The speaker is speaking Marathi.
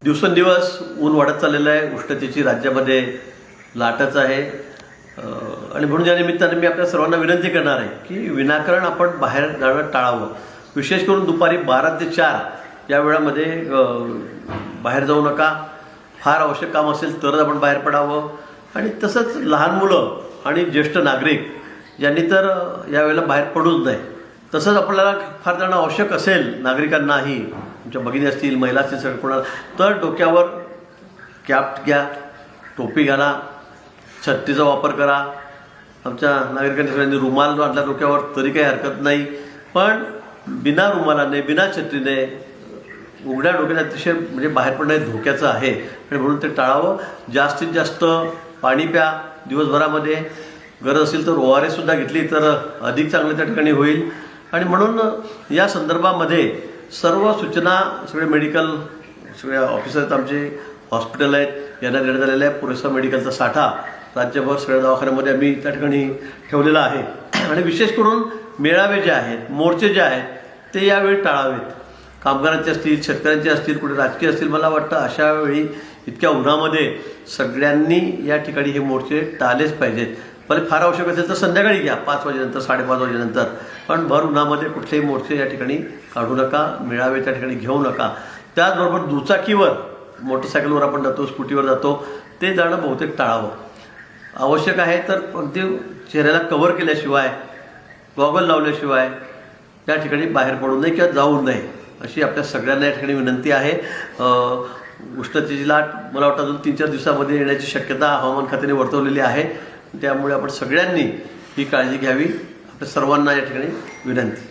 दिवसेंदिवस ऊन वाढत चाललेलं आहे. उष्णतेची राज्यामध्ये लाटच आहे आणि म्हणून या निमित्ताने मी आपल्या सर्वांना विनंती करणार आहे की विनाकारण आपण बाहेर जाणं टाळावं. विशेष करून दुपारी 12 ते 4 या वेळामध्ये बाहेर जाऊ नका. फार आवश्यक काम असेल तरच आपण बाहेर पडावं. आणि तसंच लहान मुलं आणि ज्येष्ठ नागरिक यांनी तर यावेळेला बाहेर पडूच नाही. तसंच आपल्याला फार जाणं आवश्यक असेल नागरिकांनाही, तुमच्या भगिनी असतील, महिला असतील, सगळं कोणाला, तर डोक्यावर कॅप घ्या, टोपी घाला, छत्रीचा वापर करा. आमच्या नागरिकांनी सगळ्यांनी रुमाल आणला डोक्यावर तरी काही हरकत नाही. पण बिना रुमालाने, बिना छत्रीने, उघड्या डोक्याने अतिशय म्हणजे बाहेर पडणं धोक्याचं आहे आणि म्हणून ते टाळावं. जास्तीत जास्त पाणी प्या दिवसभरामध्ये. गरज असेल तर ORS सुद्धा घेतली तर अधिक चांगलं त्या ठिकाणी होईल. आणि म्हणून या संदर्भामध्ये सर्व सूचना सगळे मेडिकल, सगळ्या ऑफिसर आहेत, आमचे हॉस्पिटल आहेत, यांना देण्यात आलेला आहे. पुरेसा मेडिकलचा साठा राज्यभर सगळ्या दवाखान्यामध्ये आम्ही त्या ठिकाणी ठेवलेला आहे. आणि विशेष करून मेळावे जे आहेत, मोर्चे जे आहेत, ते यावेळी टाळावेत. कामगारांचे असतील, शेतकऱ्यांचे असतील, कुठे राजकीय असतील, मला वाटतं अशा वेळी इतक्या उन्हामध्ये सगळ्यांनी या ठिकाणी हे मोर्चे टाळलेच पाहिजेत. पण फार आवश्यक असेल तर संध्याकाळी घ्या, 5 वाजेनंतर, 5:30 वाजेनंतर. पण भर उन्हामध्ये कुठलेही मोर्चे या ठिकाणी काढू नका, मेळावे त्या ठिकाणी घेऊ नका. त्याचबरोबर दुचाकीवर, मोटरसायकलवर आपण जातो, स्कूटीवर जातो, ते जाणं बहुतेक टाळावं. आवश्यक आहे तर अगदी चेहऱ्याला कव्हर केल्याशिवाय, गॉगल लावल्याशिवाय त्या ठिकाणी बाहेर पडू नये किंवा जाऊ नये, अशी आपल्या सगळ्यांना या ठिकाणी विनंती आहे. उष्णतेची लाट मला वाटतं अजून 3-4 दिवसामध्ये येण्याची शक्यता हवामान खात्याने वर्तवलेली आहे. त्यामुळे आपण सगळ्यांनी ही काळजी घ्यावी, आपल्या सर्वांना या ठिकाणी विनंती.